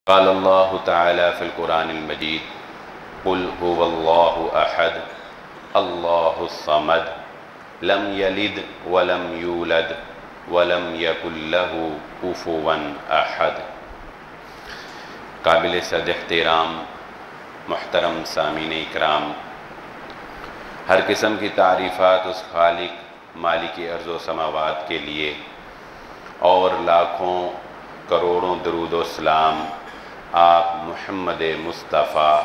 قال اللہ تعالی فی القرآن المجید قل هو اللہ احد اللہ الصمد لم یلد ولم یولد ولم یکن لہ کفوا احد۔ قابل صد احترام محترم سامعین اکرام، ہر قسم کی تعریفات اس خالق مالک ارض و سماوات کے لیے، اور لاکھوں کروڑوں درود و سلام آپ محمد مصطفیٰ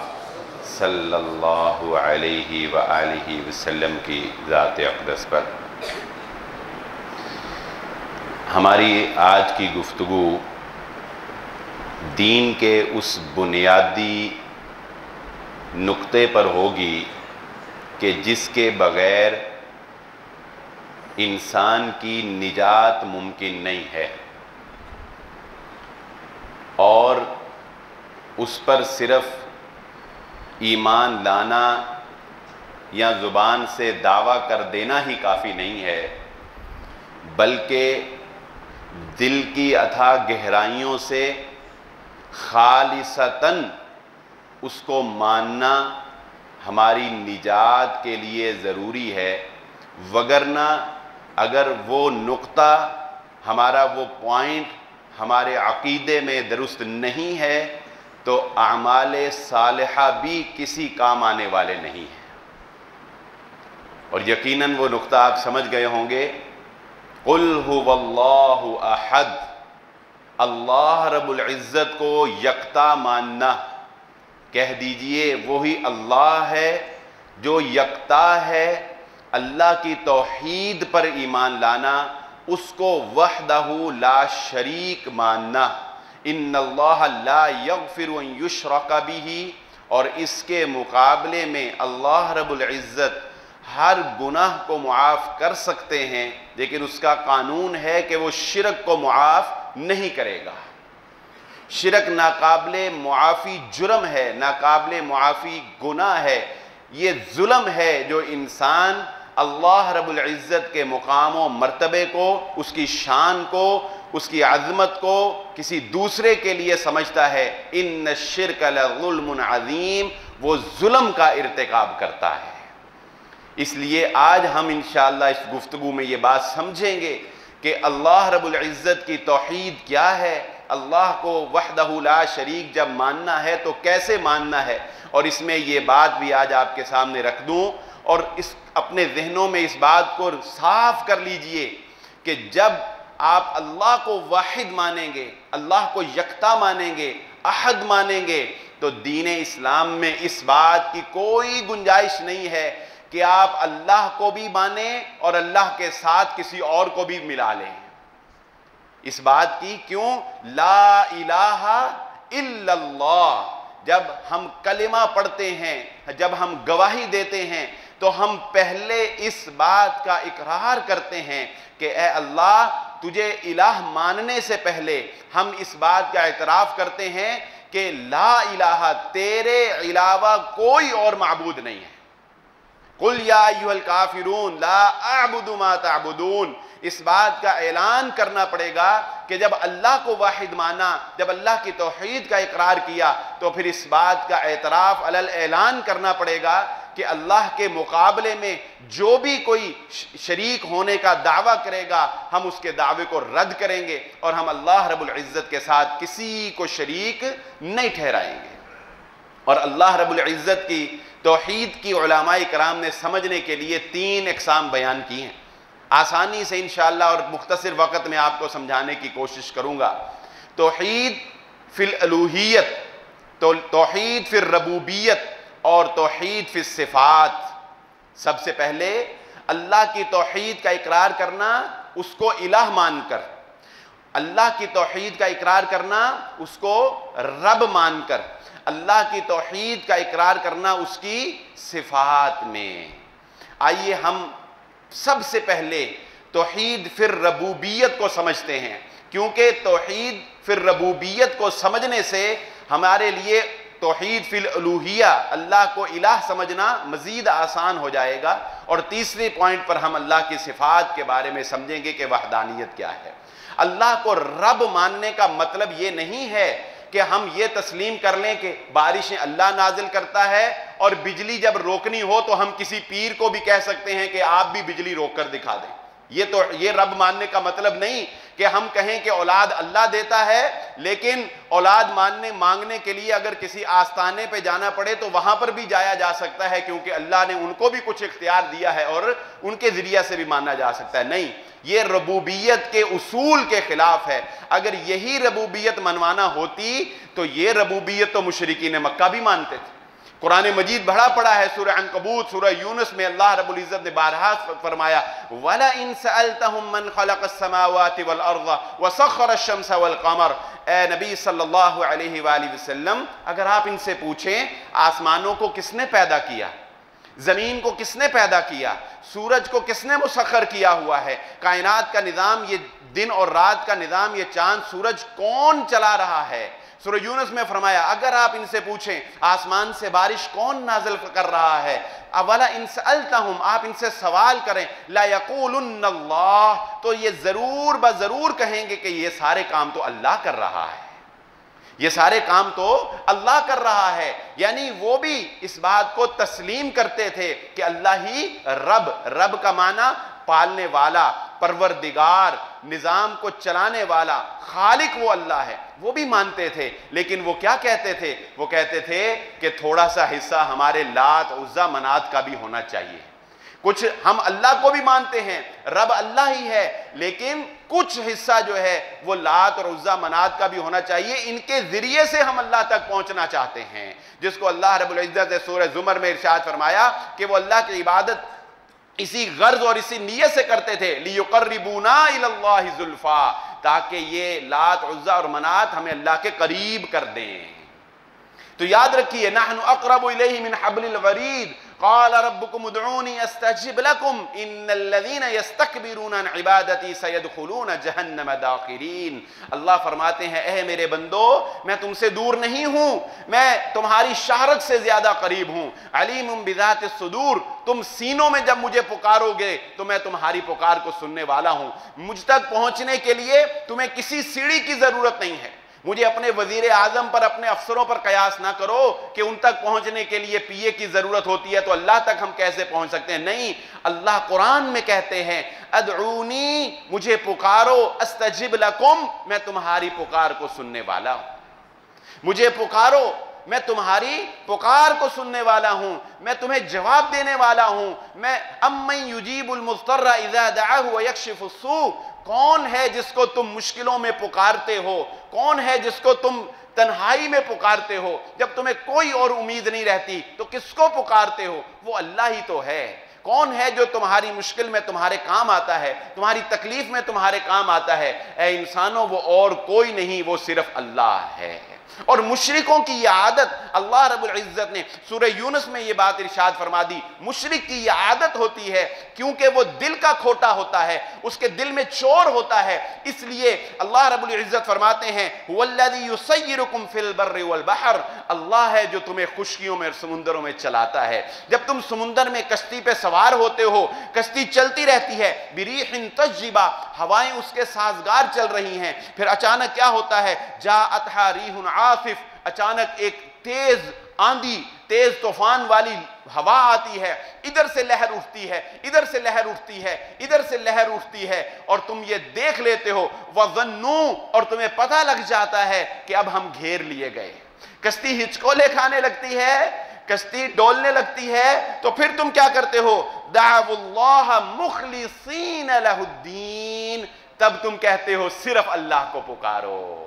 صلی اللہ علیہ وآلہ وسلم کی ذات اقدس پر۔ ہماری آج کی گفتگو دین کے اس بنیادی نقطے پر ہوگی کہ جس کے بغیر انسان کی نجات ممکن نہیں ہے، اور اس پر صرف ایمان لانا یا زبان سے دعویٰ کر دینا ہی کافی نہیں ہے، بلکہ دل کی اتھاہ گہرائیوں سے خالصتاً اس کو ماننا ہماری نجات کے لیے ضروری ہے۔ وگرنہ اگر وہ نقطہ، ہمارا وہ پوائنٹ ہمارے عقیدے میں درست نہیں ہے تو اعمال صالحہ بھی کسی کام آنے والے نہیں ہیں۔ اور یقیناً وہ نقطہ آپ سمجھ گئے ہوں گے، قل هو اللہ احد، اللہ رب العزت کو یکتا ماننا۔ کہہ دیجئے وہی اللہ ہے جو یکتا ہے، اللہ کی توحید پر ایمان لانا، اس کو وحدہ لا شریک ماننا۔ ان اللہ لا یغفر ان یشرک بہ، اور اس کے مقابلے میں اللہ رب العزت ہر گناہ کو معاف کر سکتے ہیں، لیکن اس کا قانون ہے کہ وہ شرک کو معاف نہیں کرے گا۔ شرک ناقابل معافی جرم ہے، ناقابل معافی گناہ ہے، یہ ظلم ہے جو انسان اللہ رب العزت کے مقام و مرتبے کو، اس کی شان کو، اس کی عظمت کو کسی دوسرے کے لیے سمجھتا ہے۔ ان الشرک لظلم عظیم، وہ ظلم کا ارتکاب کرتا ہے۔ اس لیے آج ہم انشاءاللہ اس گفتگو میں یہ بات سمجھیں گے کہ اللہ رب العزت کی توحید کیا ہے، اللہ کو وحدہ لا شریک جب ماننا ہے تو کیسے ماننا ہے، اور اس میں یہ بات بھی آج آپ کے سامنے رکھ دوں، اور اپنے ذہنوں میں اس بات کو صاف کر لیجئے کہ جب آپ اللہ کو واحد مانیں گے، اللہ کو یکتا مانیں گے، احد مانیں گے، تو دین اسلام میں اس بات کی کوئی گنجائش نہیں ہے کہ آپ اللہ کو بھی مانیں اور اللہ کے ساتھ کسی اور کو بھی ملا لیں۔ اس بات کی کیوں؟ لا الہ الا اللہ۔ جب ہم کلمہ پڑھتے ہیں، جب ہم گواہی دیتے ہیں، تو ہم پہلے اس بات کا اقرار کرتے ہیں کہ اے اللہ، تجھے الہ ماننے سے پہلے ہم اس بات کا اعتراف کرتے ہیں کہ لا الہ، تیرے علاوہ کوئی اور معبود نہیں ہے۔ قل یا ایھا الکافرون لا اعبد ما تعبدون، اس بات کا اعلان کرنا پڑے گا کہ جب اللہ کو واحد مانا، جب اللہ کی توحید کا اقرار کیا، تو پھر اس بات کا اعتراف علی الاعلان کرنا پڑے گا کہ اللہ کے مقابلے میں جو بھی کوئی شریک ہونے کا دعویٰ کرے گا، ہم اس کے دعوے کو رد کریں گے، اور ہم اللہ رب العزت کے ساتھ کسی کو شریک نہیں ٹھہرائیں گے۔ اور اللہ رب العزت کی توحید کی علماء کرام نے سمجھنے کے لیے 3 اقسام بیان کی ہیں، آسانی سے انشاءاللہ اور مختصر وقت میں آپ کو سمجھانے کی کوشش کروں گا۔ توحید فی الالوہیت، توحید فی الربوبیت، اور توحید فی الصفات۔ سب سے پہلے اللہ کی توحید کا اقرار کرنا، اس کو الہ مان کر، اللہ کی توحید کا اقرار کرنا، اس کو رب مان کر، اللہ کی توحید کا اقرار کرنا اس کی صفات میں۔ آئیے ہم سب سے پہلے توحید فی الربوبیت کو سمجھتے ہیں، کیونکہ توحید فی الربوبیت کو سمجھنے سے ہمارے لیے توحید فی الالوہیہ، اللہ کو الہ سمجھنا مزید آسان ہو جائے گا، اور تیسری پوائنٹ پر ہم اللہ کی صفات کے بارے میں سمجھیں گے کہ وحدانیت کیا ہے۔ اللہ کو رب ماننے کا مطلب یہ نہیں ہے کہ ہم یہ تسلیم کر لیں کہ بارشیں اللہ نازل کرتا ہے اور بجلی جب روکنی ہو تو ہم کسی پیر کو بھی کہہ سکتے ہیں کہ آپ بھی بجلی روک کر دکھا دیں. یہ رب ماننے کا مطلب نہیں کہ ہم کہیں کہ اولاد اللہ دیتا ہے، لیکن اولاد مانگنے کے لیے اگر کسی آستانے پہ جانا پڑے تو وہاں پر بھی جایا جا سکتا ہے، کیونکہ اللہ نے ان کو بھی کچھ اختیار دیا ہے اور ان کے ذریعہ سے بھی مانا جا سکتا ہے. نہیں، یہ ربوبیت کے اصول کے خلاف ہے. اگر یہی ربوبیت منوانا ہوتی تو یہ ربوبیت تو مشرکین مکہ بھی مانتے تھے. قرآن مجید بڑا پڑا ہے، سورہ عنکبوت، سورہ یونس میں اللہ رب العزت نے بارہا فرمایا وَلَئِن سَأَلْتَهُم مَّنْ خَلَقَ السَّمَاوَاتِ وَالْأَرْضَ وَسَخَّرَ الشَّمْسَ وَالْقَمَرَ. اے نبی صلی اللہ علیہ وآلہ وسلم، اگر آپ ان سے پوچھیں آسمانوں کو کس نے پیدا کیا، زمین کو کس نے پیدا کیا، سورج کو کس نے مسخر کیا ہوا ہے، کائنات کا نظام، یہ دن اور رات کا نظام، یہ چاند سورج کون چلا رہا ہے. سورہ یونس میں فرمایا اگر آپ ان سے پوچھیں آسمان سے بارش کون نازل کر رہا ہے، اولا ان سألتہم، آپ ان سے سوال کریں، لا یقولن اللہ، تو یہ ضرور بضرور کہیں گے کہ یہ سارے کام تو اللہ کر رہا ہے، یہ سارے کام تو اللہ کر رہا ہے. یعنی وہ بھی اس بات کو تسلیم کرتے تھے کہ اللہ ہی رب کا معنی پالنے والا، پروردگار، نظام کو چلانے والا، خالق وہ اللہ ہے، وہ بھی مانتے تھے. لیکن وہ کیا کہتے تھے؟ وہ کہتے تھے کہ تھوڑا سا حصہ ہمارے لات، عزا، منات کا بھی ہونا چاہیے. کچھ ہم اللہ کو بھی مانتے ہیں، رب اللہ ہی ہے، لیکن کچھ حصہ جو ہے وہ لات اور عزا، منات کا بھی ہونا چاہیے. ان کے ذریعے سے ہم اللہ تک پہنچنا چاہتے ہیں، جس کو اللہ رب العزت نے سورہ زمر میں ارشاد فرمایا کہ وہ اللہ کی عبادت اسی غرض اور اسی نیت سے کرتے تھے لِيُقَرِّبُونَا إِلَى اللَّهِ زُلْفَا، تاکہ یہ لات، عزا اور منات ہمیں اللہ کے قریب کر دیں. تو یاد رکھیے نحن اقرب الیہ من حبل الورید قال ربکم ادعونی استجب لکم ان الذین یستکبرون عن عبادتی سیدخلون جہنم داخرین. اللہ فرماتے ہیں اے میرے بندو، میں تم سے دور نہیں ہوں، میں تمہاری شہرت سے زیادہ قریب ہوں. علیم بذات الصدور، تم سینوں میں جب مجھے پکارو گے تو میں تمہاری پکار کو سننے والا ہوں. مجھ تک پہنچنے کے لیے تمہیں کسی سیڑھی کی ضرورت نہیں ہے. مجھے اپنے وزیر اعظم پر، اپنے افسروں پر قیاس نہ کرو کہ ان تک پہنچنے کے لیے پی اے کی ضرورت ہوتی ہے تو اللہ تک ہم کیسے پہنچ سکتے ہیں. نہیں، اللہ قرآن میں کہتے ہیں ادعونی، مجھے پکارو، استجب لکم، میں تمہاری پکار کو سننے والا ہوں. مجھے پکارو، میں تمہاری پکار کو سننے والا ہوں، میں تمہیں جواب دینے والا ہوں. میں امن یجیب المضطر اذا دعاہ ویکشف السوء، کون ہے جس کو تم مشکلوں میں پکارتے ہو، کون ہے جس کو تم تنہائی میں پکارتے ہو، جب تمہیں کوئی اور امید نہیں رہتی تو کس کو پکارتے ہو؟ وہ اللہ ہی تو ہے. کون ہے جو تمہاری مشکل میں تمہارے کام آتا ہے، تمہاری تکلیف میں تمہارے کام آتا ہے؟ اے انسانوں، وہ اور کوئی نہیں، وہ صرف اللہ ہے. اور مشرکوں کی یہ عادت اللہ رب العزت نے سورہ یونس میں یہ بات ارشاد فرما دی. مشرک کی یہ عادت ہوتی ہے کیونکہ وہ دل کا کھوٹا ہوتا ہے، اس کے دل میں چور ہوتا ہے، اس لیے اللہ رب العزت فرماتے ہیں وَالَّذِي يُسَيِّرُكُمْ فِي الْبَرِّ وَالْبَحْرِ، اللہ ہے جو تمہیں خشکیوں میں اور سمندروں میں چلاتا ہے. جب تم سمندر میں کشتی پہ سوار ہوتے ہو، کشتی چلتی رہتی ہے، بِرِيحٍ طَيِّبَةٍ، ہوائیں اس کے سازگار چل رہی ہیں، پھر اچانک کیا ہوتا ہے؟ جَاءَتْهَا رِيحٌ عاصف، اچانک ایک تیز آندھی، تیز طوفان والی ہوا آتی ہے، ادھر سے لہر اٹھتی ہے، ادھر سے لہر اٹھتی ہے، ادھر سے لہر اٹھتی ہے، اور تم یہ دیکھ لیتے ہو وَظَنُّوا، اور تمہیں پتہ لگ جاتا ہے کہ اب ہم گھیر لیے گئے. کشتی ہچکولے کھانے لگتی ہے، کشتی ڈولنے لگتی ہے، تو پھر تم کیا کرتے ہو؟ دعوا اللہ مخلصین لہ الدین، تب تم کہتے ہو صرف اللہ کو پکارو.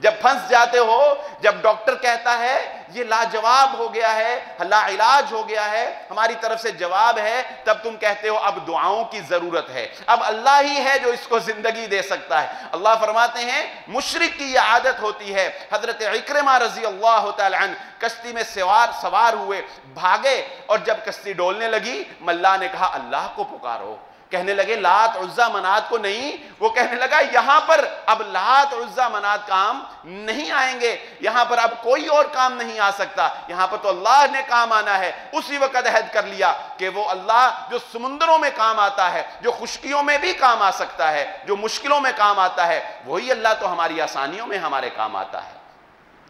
جب پھنس جاتے ہو، جب ڈاکٹر کہتا ہے یہ لاجواب ہو گیا ہے، لا علاج ہو گیا ہے، ہماری طرف سے جواب ہے، تب تم کہتے ہو اب دعاؤں کی ضرورت ہے، اب اللہ ہی ہے جو اس کو زندگی دے سکتا ہے. اللہ فرماتے ہیں مشرک کی یہ عادت ہوتی ہے. حضرت عکرمہ رضی اللہ تعالی عنہ کشتی میں سوار ہوئے، بھاگے، اور جب کشتی ڈولنے لگی ملا نے کہا اللہ کو پکارو. کہنے لگے لات، عزا، منات کو نہیں. وہ کہنے لگا یہاں پر اب لات، عزا، منات کام نہیں آئیں گے، یہاں پر اب کوئی اور کام نہیں آ سکتا، یہاں پر تو اللہ نے کام آنا ہے. اسی وقت عہد کر لیا کہ وہ اللہ جو سمندروں میں کام آتا ہے، جو خشکیوں میں بھی کام آ سکتا ہے، جو مشکلوں میں کام آتا ہے، وہی اللہ تو ہماری آسانیوں میں ہمارے کام آتا ہے.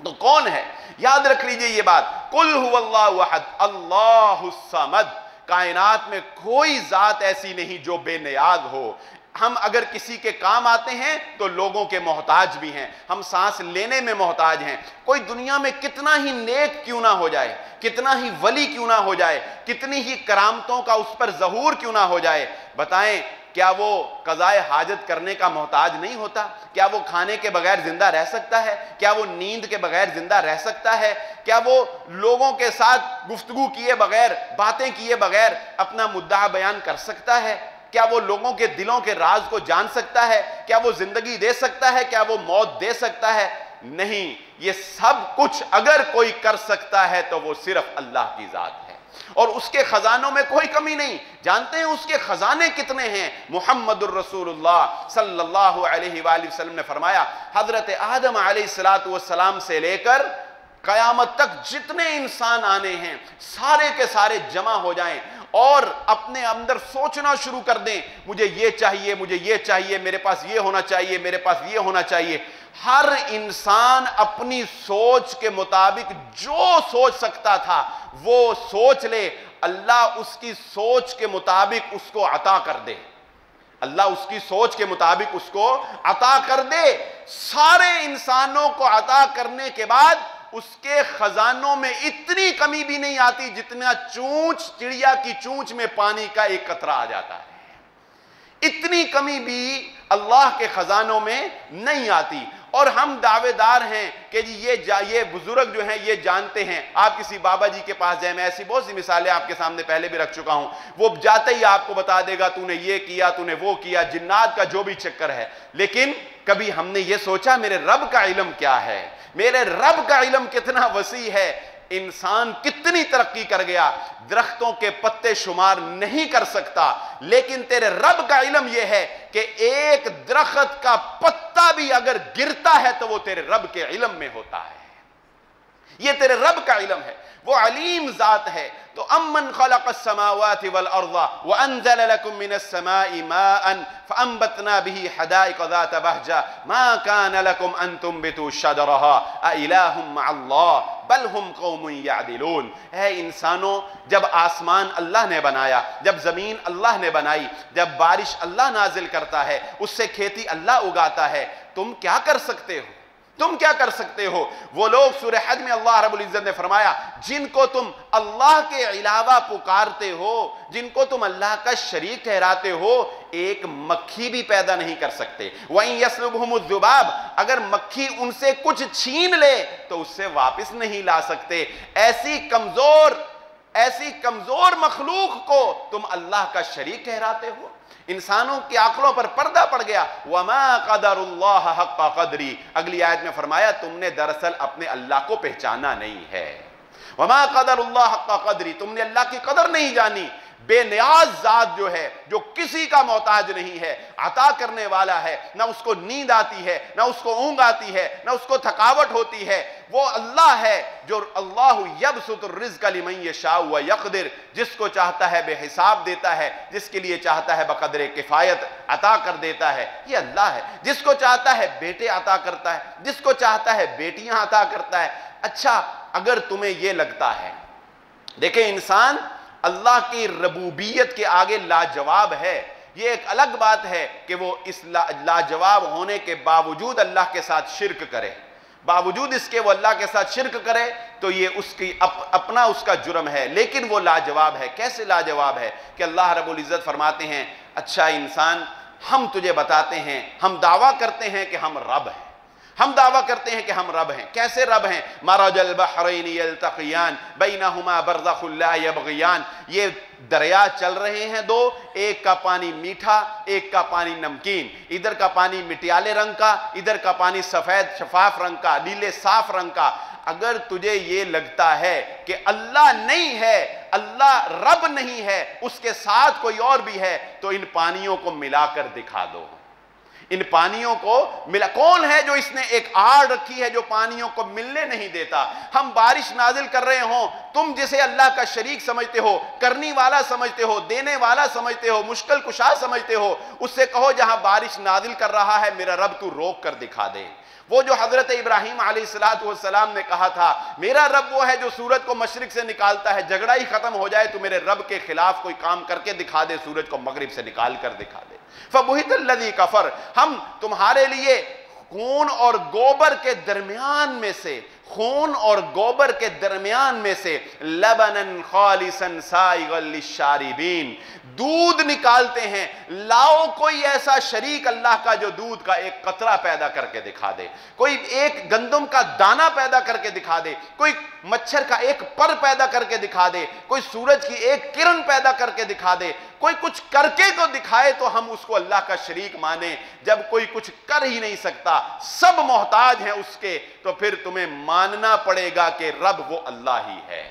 تو کون ہے؟ یاد رکھ لیجئے یہ بات، قل هو اللہ احد اللہ الصمد، کائنات میں کوئی ذات ایسی نہیں جو بے نیاز ہو۔ ہم اگر کسی کے کام آتے ہیں تو لوگوں کے محتاج بھی ہیں، ہم سانس لینے میں محتاج ہیں۔ کوئی دنیا میں کتنا ہی نیک کیوں نہ ہو جائے، کتنا ہی ولی کیوں نہ ہو جائے، کتنی ہی کرامتوں کا اس پر ظہور کیوں نہ ہو جائے، بتائیں کیا وہ قضائے حاجت کرنے کا محتاج نہیں ہوتا؟ کیا وہ کھانے کے بغیر زندہ رہ سکتا ہے؟ کیا وہ نیند کے بغیر زندہ رہ سکتا ہے؟ کیا وہ لوگوں کے ساتھ گفتگو کیے بغیر، باتیں کیے بغیر اپنا مدعا بیان کر سکتا ہے؟ کیا وہ لوگوں کے دلوں کے راز کو جان سکتا ہے؟ کیا وہ زندگی دے سکتا ہے؟ کیا وہ موت دے سکتا ہے؟ نہیں، یہ سب کچھ اگر کوئی کر سکتا ہے تو وہ صرف اللہ کی ذات ہے، اور اس کے خزانوں میں کوئی کمی نہیں۔ جانتے ہیں اس کے خزانے کتنے ہیں؟ محمد الرسول اللہ صلی اللہ علیہ وآلہ وسلم نے فرمایا، حضرت آدم علیہ السلام سے لے کر قیامت تک جتنے انسان آنے ہیں سارے کے سارے جمع ہو جائیں اور اپنے اندر سوچنا شروع کر دیں، مجھے یہ چاہیے، مجھے یہ چاہیے، میرے پاس یہ ہونا چاہیے، میرے پاس یہ ہونا چاہیے۔ ہر انسان اپنی سوچ کے مطابق جو سوچ سکتا تھا وہ سوچ لے، اللہ اس کی سوچ کے مطابق اس کو عطا کر دے، اللہ اس کی سوچ کے مطابق اس کو عطا کر دے۔ سارے انسانوں کو عطا کرنے کے بعد اس کے خزانوں میں اتنی کمی بھی نہیں آتی جتنا چڑیا کی چونچ میں پانی کا ایک قطرہ آ جاتا ہے، اتنی کمی بھی اللہ کے خزانوں میں نہیں آتی۔ اور ہم دعوے دار ہیں کہ جی یہ بزرگ جو ہیں یہ جانتے ہیں۔ آپ کسی بابا جی کے پاس جائیں، میں ایسی بہت سی مثالیں آپ کے سامنے پہلے بھی رکھ چکا ہوں، وہ جاتے ہی آپ کو بتا دے گا تو نے یہ کیا، تو نے وہ کیا، جنات کا جو بھی چکر ہے۔ لیکن کبھی ہم نے یہ سوچا میرے رب کا علم کیا ہے، میرے رب کا علم کتنا وسیع ہے، انسان کتنی ترقی کر گیا، درختوں کے پتے شمار نہیں کر سکتا، لیکن تیرے رب کا علم یہ ہے کہ ایک درخت کا پتا بھی اگر گرتا ہے تو وہ تیرے رب کے علم میں ہوتا ہے، یہ تیرے رب کا علم ہے، وہ علیم ذات ہے۔ تو امن خلق السماوات والارض وانزل لكم من السماء ماء فانبتنا به حدائق ذات بهجة ما كان لكم ان تنبتوا شجرها أإله مع الله بل هم قوم يعدلون۔ اے انسانوں، جب آسمان اللہ نے بنایا، جب زمین اللہ نے بنائی، جب بارش اللہ نازل کرتا ہے، اس سے کھیتی اللہ اگاتا ہے، تم کیا کر سکتے ہو؟ تم کیا کر سکتے ہو؟ وہ لوگ سورہ حج میں اللہ رب العزت نے فرمایا جن کو تم اللہ کے علاوہ پکارتے ہو، جن کو تم اللہ کا شریک ٹھہراتے ہو، ایک مکھی بھی پیدا نہیں کر سکتے۔ وَإِن يَسْلُبْهُمُ الذُّبَابُ، اگر مکھی ان سے کچھ چھین لے تو اس سے واپس نہیں لا سکتے۔ ایسی کمزور مخلوق کو تم اللہ کا شریک ٹھہراتے ہو۔ انسانوں کی عقلوں پر پردہ پڑ گیا۔ وَمَا قَدَرُ اللَّهَ حَقَّ قَدْرِهِ، اگلی آیت میں فرمایا تم نے دراصل اپنے اللہ کو پہچانا نہیں ہے۔ وَمَا قَدَرُ اللَّهَ حَقَّ قَدْرِهِ، تم نے اللہ کی قدر نہیں جانی۔ بے نیاز ذات جو ہے، جو کسی کا محتاج نہیں ہے، عطا کرنے والا ہے، نہ اس کو نیند آتی ہے، نہ اس کو اونگ آتی ہے، نہ اس کو تھکاوٹ ہوتی ہے، وہ اللہ ہے جو اللہ یبسط الرزق لمن یشاء ویقدر، جس کو چاہتا ہے بے حساب دیتا ہے، جس کے لیے چاہتا ہے بقدر کفایت عطا کر دیتا ہے، یہ اللہ ہے۔ جس کو چاہتا ہے بیٹے عطا کرتا ہے، جس کو چاہتا ہے بیٹیاں عطا کرتا ہے۔ اچھا اگر تمہیں یہ لگتا ہے، دیکھیں انسان اللہ کی ربوبیت کے آگے لاجواب ہے، یہ ایک الگ بات ہے کہ وہ اس لاجواب ہونے کے باوجود اللہ کے ساتھ شرک کرے، باوجود اس کے وہ اللہ کے ساتھ شرک کرے تو یہ اس کی اپنا اس کا جرم ہے، لیکن وہ لاجواب ہے۔ کیسے لاجواب ہے کہ اللہ رب العزت فرماتے ہیں اچھا انسان ہم تجھے بتاتے ہیں، ہم دعویٰ کرتے ہیں کہ ہم رب ہیں، ہم دعویٰ کرتے ہیں کہ ہم رب ہیں۔ کیسے رب ہیں؟ مرج البحرین یلتقیان بینہما برزخ لا یبغیان، یہ دریا چل رہے ہیں دو، ایک کا پانی میٹھا، ایک کا پانی نمکین، ادھر کا پانی مٹیالے رنگ کا، ادھر کا پانی سفید شفاف رنگ کا، نیلے صاف رنگ کا۔ اگر تجھے یہ لگتا ہے کہ اللہ نہیں ہے، اللہ رب نہیں ہے، اس کے ساتھ کوئی اور بھی ہے، تو ان پانیوں کو ملا کر دکھا دو، ان پانیوں کو ملا، کون ہے جو اس نے ایک آڑ رکھی ہے جو پانیوں کو ملنے نہیں دیتا؟ ہم بارش نازل کر رہے ہوں، تم جسے اللہ کا شریک سمجھتے ہو، کرنی والا سمجھتے ہو، دینے والا سمجھتے ہو، مشکل کشا سمجھتے ہو، اس سے کہو جہاں بارش نازل کر رہا ہے میرا رب تو روک کر دکھا دے۔ وہ جو حضرت ابراہیم علیہ السلام نے کہا تھا میرا رب وہ ہے جو سورج کو مشرق سے نکالتا ہے، جھگڑا ہی ختم ہو جائے تو میرے رب کے خلاف کوئی کام کر کے دکھا دے، سورج کو مغرب سے نکال کر دکھا دے۔ فَبُهِتَ الَّذِي كَفَرَ، ہم تمہارے لیے خون اور گوبر کے درمیان میں سے، خون اور گوبر کے درمیان میں سے لبنن خالصن سائغا للشاربین، دودھ نکالتے ہیں۔ لاؤ کوئی ایسا شریک اللہ کا جو دودھ کا ایک قطرہ پیدا کر کے دکھا دے، کوئی ایک گندم کا دانہ پیدا کر کے دکھا دے، کوئی مچھر کا ایک پر پیدا کر کے دکھا دے، کوئی سورج کی ایک کرن پیدا کر کے دکھا دے، کوئی کچھ کر کے تو دکھائے تو ہم اس کو اللہ کا شریک مانیں۔ جب کوئی کچھ کر ہی نہیں سکتا، سب محتاج ہیں اس کے، تو پھر تمہیں ماننا پڑے گا کہ رب وہ اللہ ہی ہے۔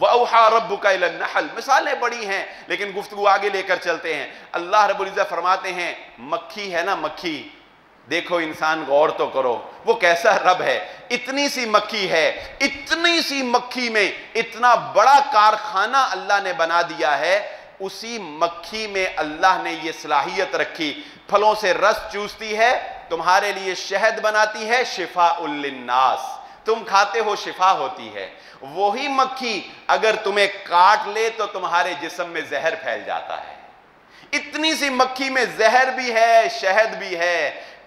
وَأَوْحَى رَبُّكَ إِلَى النَّحْلِ، مثالیں بڑی ہیں لیکن گفتگو آگے لے کر چلتے ہیں۔ اللہ رب العزت فرماتے ہیں مکھی ہے نا، مکھی، دیکھو انسان غور تو کرو وہ کیسا رب ہے۔ اتنی سی مکھی ہے، اتنی سی مکھی میں اتنا بڑا کارخانہ اللہ نے بنا دیا ہے۔ اسی مکھی میں اللہ نے یہ صلاحیت رکھی، پھلوں سے رس چوستی ہے، تمہارے لیے شہد بناتی ہے، شفاء للناس، تم کھاتے ہو شفا ہوتی ہے۔ وہی مکھی اگر تمہیں کاٹ لے تو تمہارے جسم میں زہر پھیل جاتا ہے۔ اتنی سی مکھی میں زہر بھی ہے، شہد بھی ہے۔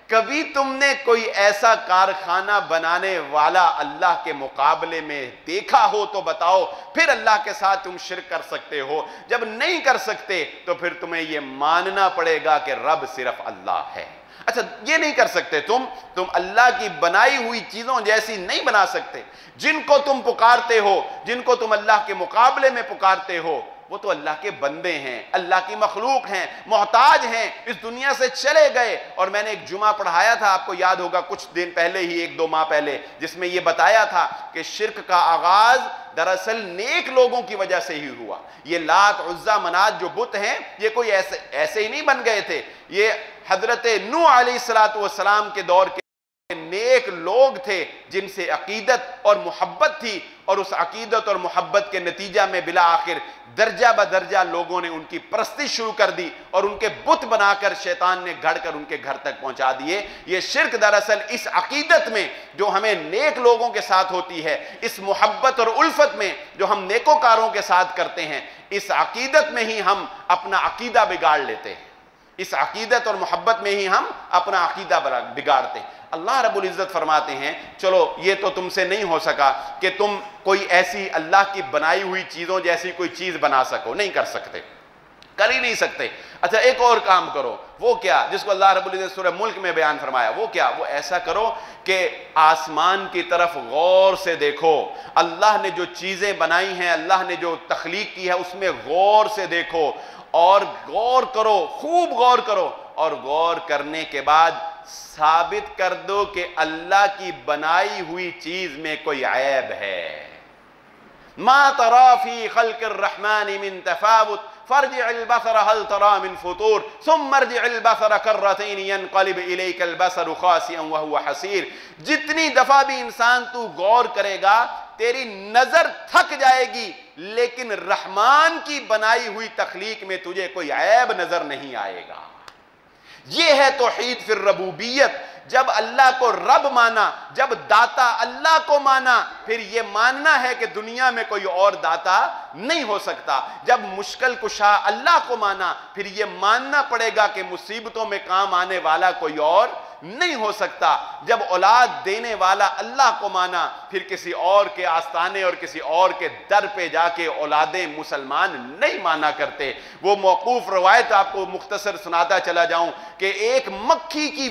کبھی تم نے کوئی ایسا کارخانہ بنانے والا اللہ کے مقابلے میں دیکھا ہو تو بتاؤ، پھر اللہ کے ساتھ تم شرک کر سکتے ہو۔ جب نہیں کر سکتے تو پھر تمہیں یہ ماننا پڑے گا کہ رب صرف اللہ ہے۔ اچھا یہ نہیں کر سکتے تم اللہ کی بنائی ہوئی چیزوں جیسی نہیں بنا سکتے۔ جن کو تم پکارتے ہو، جن کو تم اللہ کے مقابلے میں پکارتے ہو، وہ تو اللہ کے بندے ہیں، اللہ کی مخلوق ہیں، محتاج ہیں، اس دنیا سے چلے گئے۔ اور میں نے ایک جمعہ پڑھایا تھا، آپ کو یاد ہوگا کچھ دن پہلے ہی، 1-2 ماہ پہلے، جس میں یہ بتایا تھا کہ شرک کا آغاز دراصل نیک لوگوں کی وجہ سے ہی ہوا۔ یہ لات، عزا، منات جو بت ہیں، یہ کوئی ایسے ہی نہیں بن گئے تھے۔ یہ حضرت نوح علیہ السلام کے دور کے نیک لوگ تھے جن سے عقیدت اور محبت تھی، اور اس عقیدت اور محبت کے نتیجہ میں بالآخر درجہ بدرجہ لوگوں نے ان کی پرستی شروع کر دی اور ان کے بت بنا کر شیطان نے گھڑ کر ان کے گھر تک پہنچا دیے۔ یہ شرک دراصل اس عقیدت میں جو ہمیں نیک لوگوں کے ساتھ ہوتی ہے، اس محبت اور الفت میں جو ہم نیکوکاروں کے ساتھ کرتے ہیں، اس عقیدت میں ہی ہم اپنا عقیدہ بگاڑ لیتے ہیں۔ اس عقیدت اور محبت میں ہی ہم اپنا عقیدہ بگاڑتے ہیں۔ اللہ رب العزت فرماتے ہیں چلو یہ تو تم سے نہیں ہو سکا کہ تم کوئی ایسی اللہ کی بنائی ہوئی چیزوں جیسی کوئی چیز بنا سکو، نہیں کر سکتے، کر ہی نہیں سکتے۔ اچھا ایک اور کام کرو، وہ کیا؟ جس کو اللہ رب العزت سورہ ملک میں بیان فرمایا، وہ کیا؟ وہ ایسا کرو کہ آسمان کی طرف غور سے دیکھو۔ اللہ نے جو چیزیں بنائی ہیں، اللہ نے جو تخلیق کی ہے، اس میں غور سے دیکھو اور غور کرو، خوب غور کرو، اور غور کرنے کے بعد ثابت کر دو کہ اللہ کی بنائی ہوئی چیز میں کوئی عیب ہے۔ ما ترى في خلق الرحمن من تفاوت فارجع البصر هل ترى من فطور ثم ارجع البصر كرتين ينقلب اليك البصر خاسئا وهو حسير۔ جتنی دفعہ بھی انسان تو غور کرے گا تیری نظر تھک جائے گی، لیکن رحمان کی بنائی ہوئی تخلیق میں تجھے کوئی عیب نظر نہیں آئے گا۔ یہ ہے توحید فی الربوبیت۔ جب اللہ کو رب مانا، جب داتا اللہ کو مانا، پھر یہ ماننا ہے کہ دنیا میں کوئی اور داتا نہیں ہو سکتا۔ جب مشکل کشا اللہ کو مانا، پھر یہ ماننا پڑے گا کہ مصیبتوں میں کام آنے والا کوئی اور نہیں ہو سکتا۔ جب اولاد دینے والا اللہ کو مانا، پھر کسی اور کے آستانے اور کسی اور کے در پہ جا کے اولادیں مسلمان نہیں مانا کرتے۔ وہ موقوف روایت آپ کو مختصر سناتا چلا جاؤں کہ ایک مکھی کی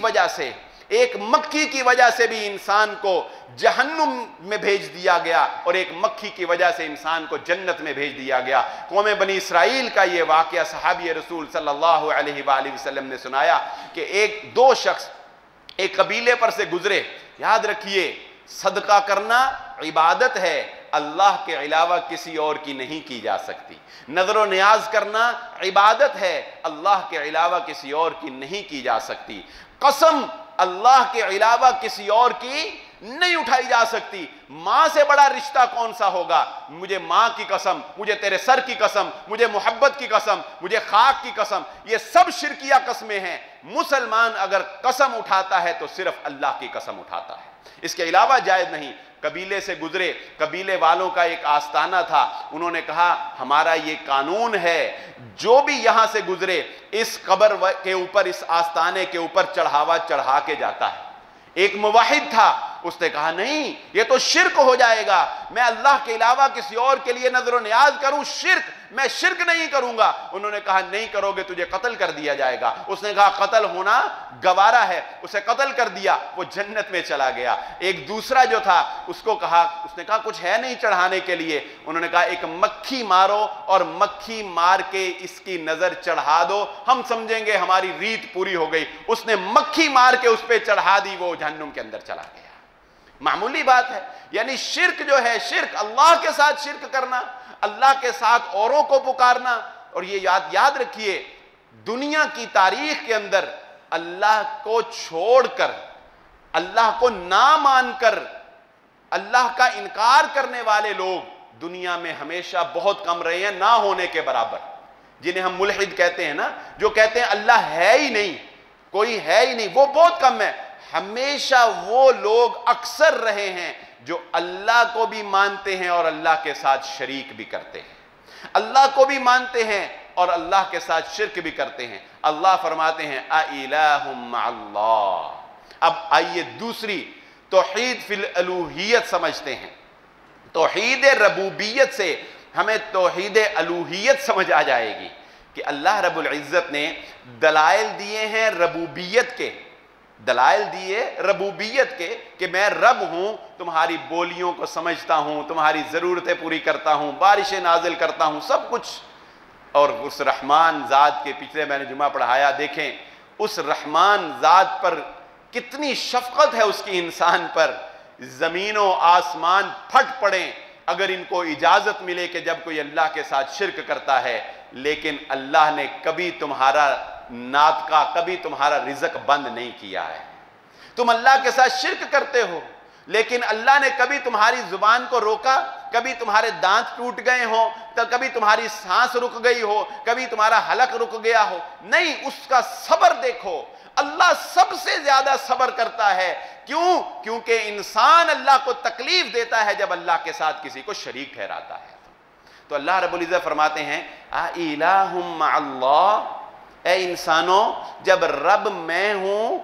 وجہ سے بھی انسان کو جہنم میں بھیج دیا گیا، اور ایک مکھی کی وجہ سے انسان کو جنت میں بھیج دیا گیا۔ قوم بنی اسرائیل کا یہ واقعہ صحابی رسول صلی اللہ علیہ وآلہ وسلم نے سنایا کہ دو شخص ایک قبیلے پر سے گزرے۔ یاد رکھیے صدقہ کرنا عبادت ہے، اللہ کے علاوہ کسی اور کی نہیں کی جا سکتی۔ نظر و نیاز کرنا عبادت ہے، اللہ کے علاوہ کسی اور کی نہیں کی جا سکتی۔ قسم اللہ کے علاوہ کسی اور کی نہیں اٹھائی جا سکتی۔ ماں سے بڑا رشتہ کون سا ہوگا؟ مجھے ماں کی قسم، مجھے تیرے سر کی قسم، مجھے محبت کی قسم، مجھے خاک کی قسم، یہ سب شرکیہ قسمیں ہیں۔ مسلمان اگر قسم اٹھاتا ہے تو صرف اللہ کی قسم اٹھاتا ہے، اس کے علاوہ جائز نہیں۔ قبیلے سے گزرے، قبیلے والوں کا ایک آستانہ تھا، انہوں نے کہا ہمارا یہ قانون ہے، جو بھی یہاں سے گزرے اس قبر کے اوپر، اس آستانے کے اوپر چڑھاوا چڑھا کے جاتا ہے۔ ایک موحد تھا، اس نے کہا نہیں، یہ تو شرک ہو جائے گا، میں اللہ کے علاوہ کسی اور کے لیے نظر و نیاز کروں، شرک، میں شرک نہیں کروں گا۔ انہوں نے کہا نہیں کرو گے تجھے قتل کر دیا جائے گا۔ اس نے کہا قتل ہونا گوارا ہے، اسے قتل کر دیا، وہ جنت میں چلا گیا۔ ایک دوسرا جو تھا اس کو کہا، اس نے کہا کچھ ہے نہیں چڑھانے کے لیے، انہوں نے کہا ایک مکھی مارو اور مکھی مار کے اس کی نظر چڑھا دو، ہم سمجھیں گے ہماری ریت پوری ہو گئی۔ اس نے مکھی مار کے اس پہ چڑھا دی، وہ جہنم کے اندر چلا گیا۔ معمولی بات ہے، یعنی شرک جو ہے، شرک اللہ کے ساتھ شرک کرنا، اللہ کے ساتھ اوروں کو پکارنا۔ اور یہ یاد رکھیے، دنیا کی تاریخ کے اندر اللہ کو چھوڑ کر، اللہ کو نہ مان کر، اللہ کا انکار کرنے والے لوگ دنیا میں ہمیشہ بہت کم رہے ہیں، نہ ہونے کے برابر۔ جنہیں ہم ملحد کہتے ہیں نا، جو کہتے ہیں اللہ ہے ہی نہیں، کوئی ہے ہی نہیں، وہ بہت کم ہے۔ ہمیشہ وہ لوگ اکثر رہے ہیں جو اللہ کو بھی مانتے ہیں اور اللہ کے ساتھ شریک بھی کرتے ہیں، اللہ کو بھی مانتے ہیں اور اللہ کے ساتھ شرک بھی کرتے ہیں۔ اللہ فرماتے ہیں اَإِلَٰهٌ مَّعَ اللَّهِ۔ اب آئیے دوسری توحید فی الالوہیت سمجھتے ہیں۔ توحید ربوبیت سے ہمیں توحید الوہیت سمجھ آ جائے گی کہ اللہ رب العزت نے دلائل دیے ہیں ربوبیت کے، دلائل دیے ربوبیت کے کہ میں رب ہوں، تمہاری بولیوں کو سمجھتا ہوں، تمہاری ضرورتیں پوری کرتا ہوں، بارشیں نازل کرتا ہوں، سب کچھ۔ اور اس رحمان ذات کے پچھلے میں نے جمعہ پڑھایا، دیکھیں اس رحمان ذات پر کتنی شفقت ہے اس کی انسان پر۔ زمین و آسمان پھٹ پڑیں اگر ان کو اجازت ملے کہ جب کوئی اللہ کے ساتھ شرک کرتا ہے، لیکن اللہ نے کبھی تمہارا ناطقہ، کبھی تمہارا رزق بند نہیں کیا ہے۔ تم اللہ کے ساتھ شرک کرتے ہو، لیکن اللہ نے کبھی تمہاری زبان کو روکا، کبھی تمہارے دانت ٹوٹ گئے ہوں، تو کبھی تمہاری سانس رک گئی ہو، کبھی تمہارا حلق رک گیا ہو، نہیں، اس کا صبر دیکھو۔ اللہ سب سے زیادہ صبر کرتا ہے، کیوں؟ کیونکہ انسان اللہ کو تکلیف دیتا ہے جب اللہ کے ساتھ کسی کو شریک ٹھہراتا ہے۔ تو اللہ رب العزت فرماتے ہیں اَإِلَٰهٌ مَّعَ اللَّهِ، اے انسانوں، جب رب میں ہوں،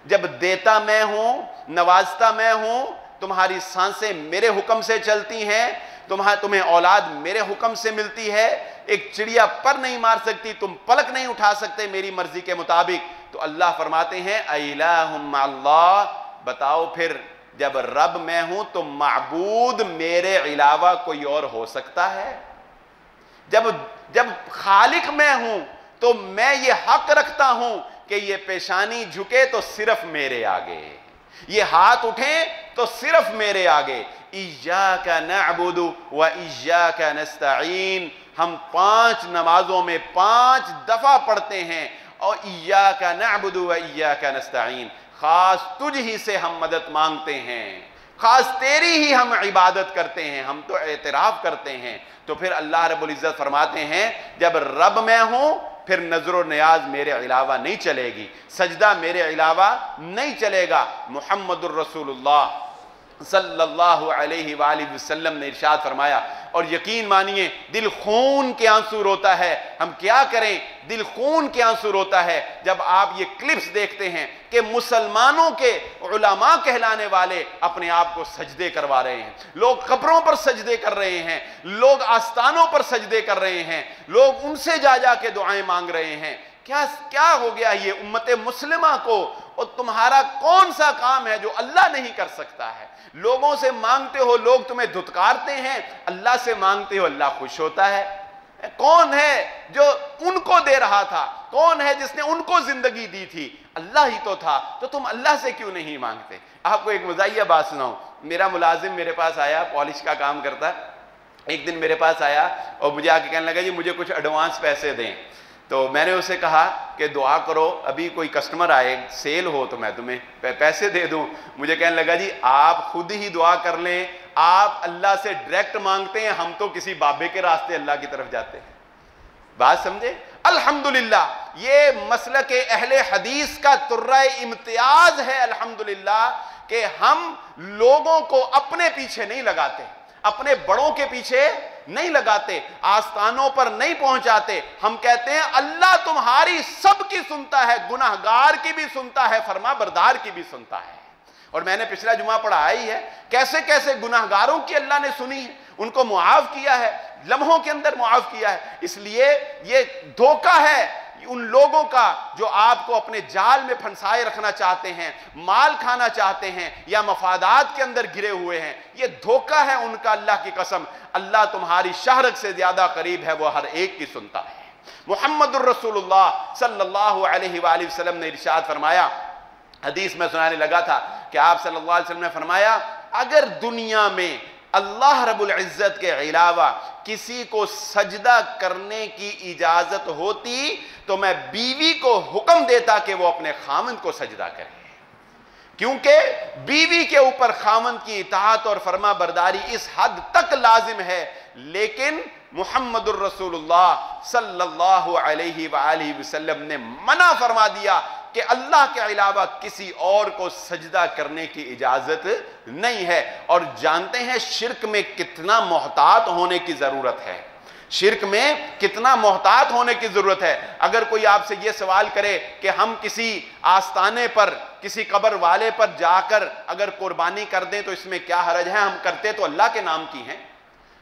جب دیتا میں ہوں، نوازتا میں ہوں، تمہاری سانسیں میرے حکم سے چلتی ہیں، تمہیں اولاد میرے حکم سے ملتی ہے، ایک چڑیا پر نہیں مار سکتی، تم پلک نہیں اٹھا سکتے میری مرضی کے مطابق، تو اللہ فرماتے ہیں اَإِلَٰهٌ مَّعَ اللَّهِ، بتاؤ پھر جب رب میں ہوں تو معبود میرے علاوہ کوئی اور ہو سکتا ہے؟ جب خالق میں ہوں تو میں یہ حق رکھتا ہوں کہ یہ پیشانی جھکے تو صرف میرے آگے، یہ ہاتھ اٹھیں تو صرف میرے آگے۔ ایاک نعبد و ایاک نستعین، ہم 5 نمازوں میں 5 دفعہ پڑھتے ہیں، اور ایاک نعبد و ایاک نستعین، خاص تجھ ہی سے ہم مدد مانگتے ہیں، خاص تیری ہی ہم عبادت کرتے ہیں، ہم تو اعتراف کرتے ہیں۔ تو پھر اللہ رب العزت فرماتے ہیں جب رب میں ہوں پھر نظر و نیاز میرے علاوہ نہیں چلے گی، سجدہ میرے علاوہ نہیں چلے گا۔ محمد الرسول اللہ صلی اللہ علیہ وآلہ وسلم نے ارشاد فرمایا، اور یقین مانیے دل خون کے آنسو روتا ہے، ہم کیا کریں، دل خون کے آنسو روتا ہے جب آپ یہ کلپس دیکھتے ہیں کہ مسلمانوں کے علماء کہلانے والے اپنے آپ کو سجدے کروا رہے ہیں، لوگ قبروں پر سجدے کر رہے ہیں، لوگ آستانوں پر سجدے کر رہے ہیں، لوگ ان سے جا جا کے دعائیں مانگ رہے ہیں۔ کیا ہو گیا یہ امت مسلمہ کو؟ اور تمہارا کون سا کام ہے جو اللہ نہیں کر سکتا ہے؟ لوگوں سے مانگتے ہو، لوگ تمہیں دھتکارتے ہیں، اللہ سے مانگتے ہو، اللہ خوش ہوتا ہے۔ کون ہے جو ان کو دے رہا تھا؟ کون ہے جس نے ان کو زندگی دی تھی؟ اللہ ہی تو تھا، تو تم اللہ سے کیوں نہیں مانگتے؟ آپ کو ایک مزاحیہ بات سناؤں، میرا ملازم میرے پاس آیا، پالش کا کام کرتا، ایک دن میرے پاس آیا اور مجھے آ کے کہنے لگا جی مجھے کچھ ایڈوانس پیسے دیں. تو میں نے اسے کہا کہ دعا کرو، ابھی کوئی کسٹمر آئے، سیل ہو تو میں تمہیں پیسے دے دوں. مجھے کہنے لگا جی آپ خود ہی دعا کر لیں، آپ اللہ سے ڈائریکٹ مانگتے ہیں، ہم تو کسی بابے کے راستے اللہ کی طرف جاتے ہیں. بات سمجھے؟ الحمدللہ یہ مسلک اہل حدیث کا ترہ امتیاز ہے الحمدللہ کہ ہم لوگوں کو اپنے پیچھے نہیں لگاتے، اپنے بڑوں کے پیچھے نہیں لگاتے، آستانوں پر نہیں پہنچاتے. ہم کہتے ہیں اللہ تمہاری سب کی سنتا ہے، گناہگار کی بھی سنتا ہے، فرما بردار کی بھی سنتا ہے. اور میں نے پچھلا جمعہ پڑھا ہی ہے کیسے کیسے گناہگاروں کی اللہ نے سنی ہے، ان کو معاف کیا ہے، لمحوں کے اندر معاف کیا ہے. اس لیے یہ دھوکہ ہے ان لوگوں کا جو آپ کو اپنے جال میں پھنسائے رکھنا چاہتے ہیں، مال کھانا چاہتے ہیں یا مفادات کے اندر گھرے ہوئے ہیں. یہ دھوکہ ہے ان کا، اللہ کی قسم. اللہ تمہاری شہرت سے زیادہ قریب ہے، وہ ہر ایک کی سنتا ہے. محمد الرسول اللہ صلی اللہ علیہ وآلہ وسلم نے ارشاد فرمایا، حدیث میں سنانے لگا تھا کہ آپ صلی اللہ علیہ وسلم نے فرمایا اگر دنیا میں اللہ رب العزت کے علاوہ کسی کو سجدہ کرنے کی اجازت ہوتی تو میں بیوی کو حکم دیتا کہ وہ اپنے خامند کو سجدہ کرے، کیونکہ بیوی کے اوپر خامند کی اطاعت اور فرما برداری اس حد تک لازم ہے. لیکن محمد الرسول اللہ صلی اللہ علیہ وآلہ وسلم نے منع فرما دیا کہ اللہ کے علاوہ کسی اور کو سجدہ کرنے کی اجازت نہیں ہے. اور جانتے ہیں شرک میں کتنا محتاط ہونے کی ضرورت ہے، شرک میں کتنا محتاط ہونے کی ضرورت ہے. اگر کوئی آپ سے یہ سوال کرے کہ ہم کسی آستانے پر کسی قبر والے پر جا کر اگر قربانی کر دیں تو اس میں کیا حرج ہے، ہم کرتے تو اللہ کے نام کی ہیں،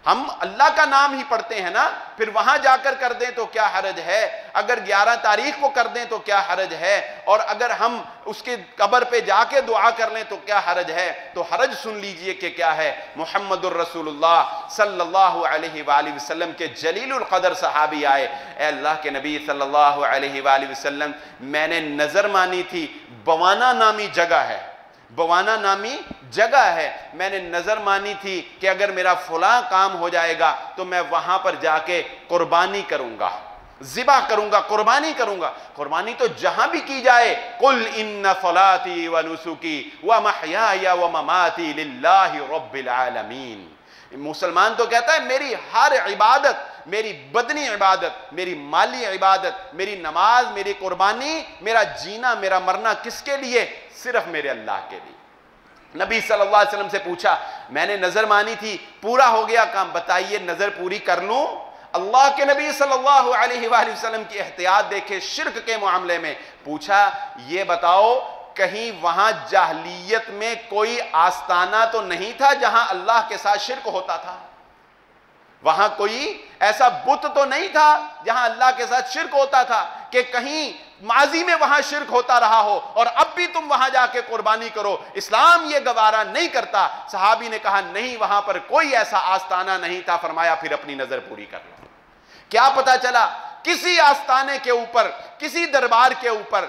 ہم اللہ کا نام ہی پڑھتے ہیں نا، پھر وہاں جا کر دیں تو کیا حرج ہے، اگر 11 تاریخ کو کر دیں تو کیا حرج ہے، اور اگر ہم اس کے قبر پہ جا کے دعا کر لیں تو کیا حرج ہے. تو حرج سن لیجئے کہ کیا ہے. محمد الرسول اللہ صلی اللہ علیہ وآلہ وسلم کے جلیل القدر صحابی آئے، اے اللہ کے نبی صلی اللہ علیہ وآلہ وسلم میں نے نظر مانی تھی، بوانا نامی جگہ ہے، بوانا نامی جگہ ہے، میں نے نظر مانی تھی کہ اگر میرا فلاں کام ہو جائے گا تو میں وہاں پر جا کے قربانی کروں گا، ذبح کروں گا، قربانی کروں گا. قربانی تو جہاں بھی کی جائے، قل ان صلاتی ونسکی ومحیای ومماتی للہ رب العالمین. مسلمان تو کہتا ہے میری ہر عبادت، میری بدنی عبادت، میری مالی عبادت، میری نماز، میری قربانی، میرا جینا، میرا مرنا کس کے لیے؟ صرف میرے اللہ کے لیے. نبی صلی اللہ علیہ وسلم سے پوچھا میں نے نظر مانی تھی، پورا ہو گیا کام، بتائیے نظر پوری کر لوں؟ اللہ کے نبی صلی اللہ علیہ وآلہ وسلم کی احتیاط دیکھے شرک کے معاملے میں. پوچھا یہ بتاؤ کہیں وہاں جاہلیت میں کوئی آستانہ تو نہیں تھا جہاں اللہ کے ساتھ شرک ہوتا تھا؟ وہاں کوئی ایسا بت تو نہیں تھا جہاں اللہ کے ساتھ شرک ہوتا تھا کہ کہیں ماضی میں وہاں شرک ہوتا رہا ہو اور اب بھی تم وہاں جا کے قربانی کرو؟ اسلام یہ گوارا نہیں کرتا. صحابی نے کہا نہیں وہاں پر کوئی ایسا آستانہ نہیں تھا. فرمایا پھر اپنی نظر پوری کر لو. کیا پتا چلا کسی آستانے کے اوپر، کسی دربار کے اوپر،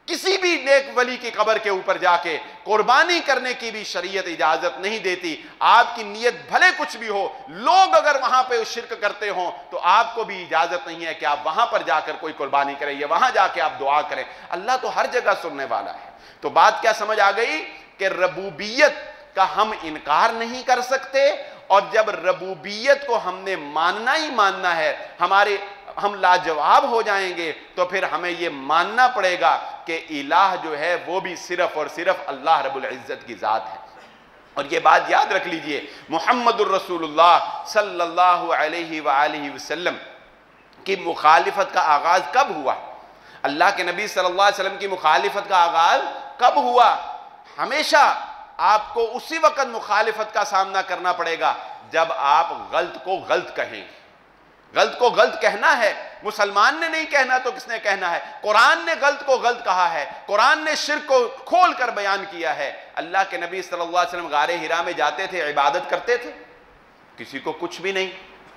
کسی بھی نیک ولی کی قبر کے اوپر جا کے قربانی کرنے کی بھی شریعت اجازت نہیں دیتی. آپ کی نیت بھلے کچھ بھی ہو، لوگ اگر وہاں پہ شرک کرتے ہوں تو آپ کو بھی اجازت نہیں ہے کہ آپ وہاں پر جا کر کوئی قربانی کریں یا وہاں جا کے آپ دعا کریں. اللہ تو ہر جگہ سننے والا ہے. تو بات کیا سمجھ آ گئی کہ ربوبیت کا ہم انکار نہیں کر سکتے، اور جب ربوبیت کو ہم نے ماننا ہی ماننا ہے، ہم لاجواب ہو جائیں گے تو پھر ہمیں یہ ماننا پڑے گا کہ الہ جو ہے وہ بھی صرف اور صرف اللہ رب العزت کی ذات ہے. اور یہ بات یاد رکھ لیجئے محمد الرسول اللہ صلی اللہ علیہ وآلہ وسلم کی مخالفت کا آغاز کب ہوا؟ اللہ کے نبی صلی اللہ علیہ وسلم کی مخالفت کا آغاز کب ہوا؟ ہمیشہ آپ کو اسی وقت مخالفت کا سامنا کرنا پڑے گا جب آپ غلط کو غلط کہیں. غلط کو غلط کہنا ہے، مسلمان نے نہیں کہنا تو کس نے کہنا ہے؟ قرآن نے غلط کو غلط کہا ہے، قرآن نے شرک کو کھول کر بیان کیا ہے. اللہ کے نبی صلی اللہ علیہ وسلم غار حرا میں جاتے تھے، عبادت کرتے تھے، کسی کو کچھ بھی نہیں.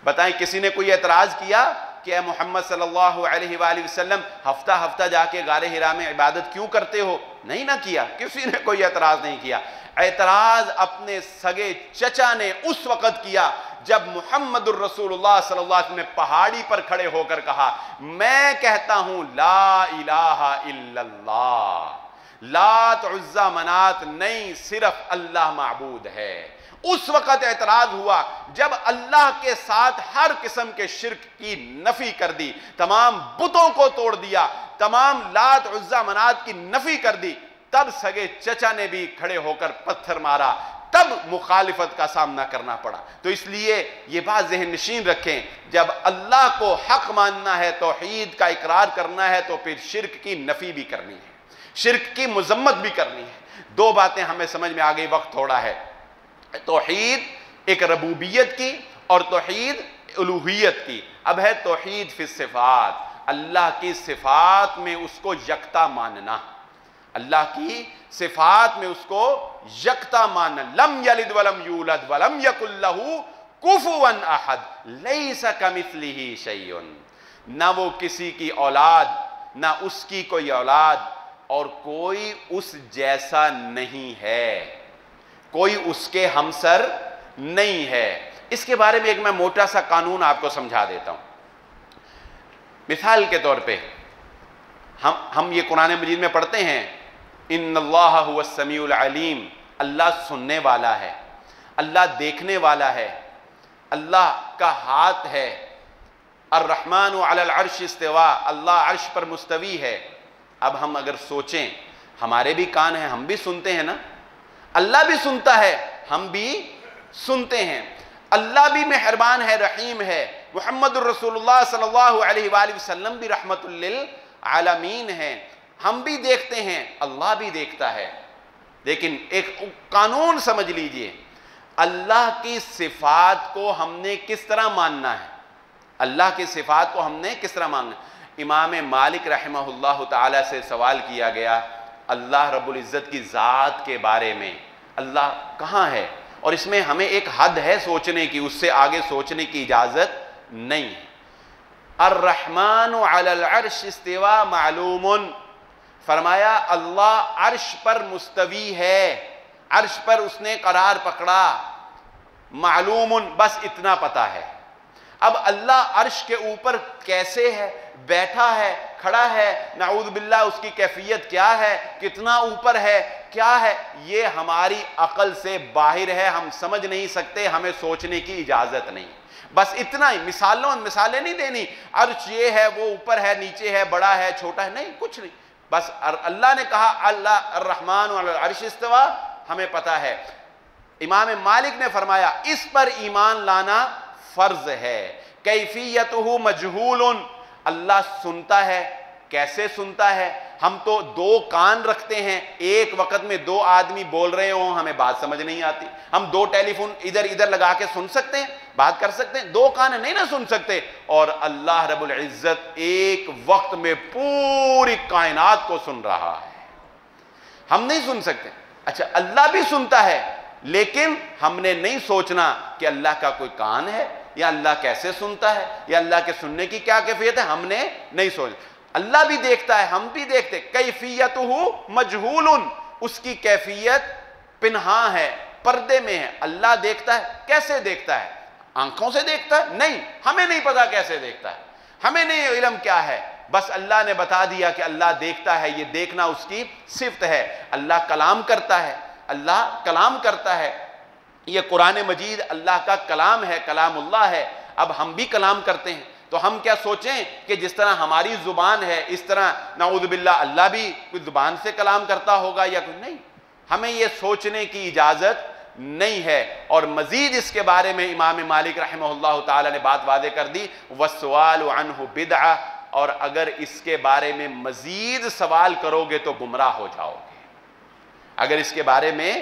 بتائیں کسی نے کوئی اعتراض کیا؟ کہ اے محمد صلی اللہ علیہ وآلہ وسلم ہفتہ ہفتہ جا کے غار حرا میں عبادت کیوں کرتے ہو؟ نہیں نہ کیا، کسی نے کوئی اعتراض نہیں کیا۔ اعتراض اپنے سگے چچا نے اس وقت کیا جب محمد الرسول اللہ صلی اللہ علیہ وسلم نے پہاڑی پر کھڑے ہو کر کہا میں کہتا ہوں لا الہ الا اللہ، لات عزا منات نہیں، صرف اللہ معبود ہے۔ اس وقت اعتراض ہوا جب اللہ کے ساتھ ہر قسم کے شرک کی نفی کر دی، تمام بتوں کو توڑ دیا، تمام لات عزا منات کی نفی کر دی، تب سگے چچا نے بھی کھڑے ہو کر پتھر مارا، تب مخالفت کا سامنا کرنا پڑا۔ تو اس لیے یہ بات ذہن نشین رکھیں، جب اللہ کو حق ماننا ہے، توحید کا اقرار کرنا ہے، تو پھر شرک کی نفی بھی کرنی ہے، شرک کی مذمت بھی کرنی ہے۔ دو باتیں ہمیں سمجھ میں آ گئی، وقت تھوڑا ہے۔ توحید ایک ربوبیت کی اور توحید الوہیت کی۔ اب ہے توحید فی الصفات، اللہ کی صفات میں اس کو یکتا ماننا، اللہ کی صفات میں اس کو یکتا ماننا۔ لم یلد ولم یولد ولم یکن لہ کفوا احد لیس کمثلہ شیء، نہ وہ کسی کی اولاد نہ اس کی کوئی اولاد، اور کوئی اس جیسا نہیں ہے، کوئی اس کے ہمسر نہیں ہے۔ اس کے بارے میں ایک میں موٹا سا قانون آپ کو سمجھا دیتا ہوں۔ مثال کے طور پہ ہم یہ قرآن مجید میں پڑھتے ہیں ان اللہ هو السمیع العلیم، اللہ سننے والا ہے، اللہ دیکھنے والا ہے، اللہ کا ہاتھ ہے، الرحمن علی العرش استوا، اللہ عرش پر مستوی ہے۔ اب ہم اگر سوچیں، ہمارے بھی کان ہیں، ہم بھی سنتے ہیں نا، اللہ بھی سنتا ہے، ہم بھی سنتے ہیں، اللہ بھی مہربان ہے، رحیم ہے، محمد الرسول اللہ صلی اللہ علیہ وآلہ وسلم بھی رحمت للعالمین ہیں، ہم بھی دیکھتے ہیں، اللہ بھی دیکھتا ہے۔ لیکن ایک قانون سمجھ لیجئے، اللہ کی صفات کو ہم نے کس طرح ماننا ہے، اللہ کی صفات کو ہم نے کس طرح ماننا ہے۔ امام مالک رحمہ اللہ تعالی سے سوال کیا گیا اللہ رب العزت کی ذات کے بارے میں، اللہ کہاں ہے، اور اس میں ہمیں ایک حد ہے سوچنے کی، اس سے آگے سوچنے کی اجازت نہیں ہے۔ الرحمن علی العرش استوا معلوم، فرمایا اللہ عرش پر مستوی ہے، عرش پر اس نے قرار پکڑا، معلوم بس اتنا پتہ ہے۔ اب اللہ عرش کے اوپر کیسے ہے، بیٹھا ہے، کھڑا ہے، نعوذ باللہ اس کی کیفیت کیا ہے، کتنا اوپر ہے، کیا ہے، یہ ہماری عقل سے باہر ہے، ہم سمجھ نہیں سکتے، ہمیں سوچنے کی اجازت نہیں۔ بس اتنا ہی، مثالیں نہیں دینی، عرش یہ ہے، وہ اوپر ہے، نیچے ہے، بڑا ہے، چھوٹا ہے، نہیں، کچھ نہیں۔ بس اللہ نے کہا اللہ الرحمن علی العرش استوا، ہمیں پتہ ہے۔ امام مالک نے فرمایا اس پر ایمان لانا فرض ہے۔ کیفیتہ مجہول، اللہ سنتا ہے، کیسے سنتا ہے؟ ہم تو دو کان رکھتے ہیں، ایک وقت میں دو آدمی بول رہے ہوں ہمیں بات سمجھ نہیں آتی، ہم دو ٹیلی فون ادھر لگا کے سن سکتے ہیں، بات کر سکتے ہیں، دو کان نہیں نہ سن سکتے۔ اور اللہ رب العزت ایک وقت میں پوری کائنات کو سن رہا ہے، ہم نہیں سن سکتے۔ اچھا اللہ بھی سنتا ہے، لیکن ہم نے نہیں سوچنا کہ اللہ کا کوئی کان ہے، یا اللہ کیسے سنتا ہے، یا اللہ کے سننے کی کیا کیفیت ہے، ہم نے نہیں سوچا۔ اللہ بھی دیکھتا ہے، ہم بھی دیکھتے، کیفیتہ مجہول، اس کی کیفیت پنہاں ہے، پردے میں ہے۔ اللہ دیکھتا ہے، کیسے دیکھتا ہے؟ آنکھوں سے دیکھتا ہے؟ نہیں، ہمیں نہیں پتا کیسے دیکھتا ہے، ہمیں نہیں علم کیا ہے، بس اللہ نے بتا دیا کہ اللہ دیکھتا ہے، یہ دیکھنا اس کی صفت ہے۔ اللہ کلام کرتا ہے، اللہ کلام کرتا ہے، یہ قرآن مجید اللہ کا کلام ہے، کلام اللہ ہے۔ اب ہم بھی کلام کرتے ہیں، تو ہم کیا سوچیں کہ جس طرح ہماری زبان ہے اس طرح نعوذ باللہ اللہ بھی کوئی زبان سے کلام کرتا ہوگا یا کوئی؟ نہیں، ہمیں یہ سوچنے کی اجازت نہیں ہے۔ اور مزید اس کے بارے میں امام مالک رحمہ اللہ تعالی نے بات واضح کر دی، وَالسُّؤَالُ عَنْهُ بِدْعَةٌ، اور اگر اس کے بارے میں مزید سوال کرو گے تو گمراہ ہو جاؤ گے۔ اگر اس کے بارے میں